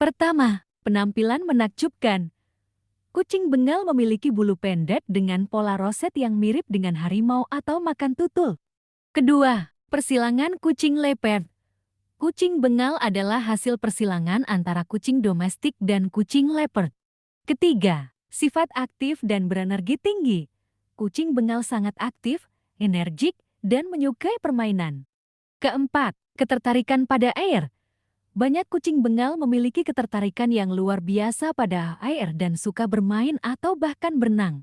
Pertama, penampilan menakjubkan. Kucing Bengal memiliki bulu pendek dengan pola roset yang mirip dengan harimau atau makan tutul. Kedua, persilangan kucing leopard. Kucing Bengal adalah hasil persilangan antara kucing domestik dan kucing leopard. Ketiga, sifat aktif dan berenergi tinggi. Kucing Bengal sangat aktif, energik, dan menyukai permainan. Keempat, ketertarikan pada air. Banyak kucing Bengal memiliki ketertarikan yang luar biasa pada air dan suka bermain atau bahkan berenang.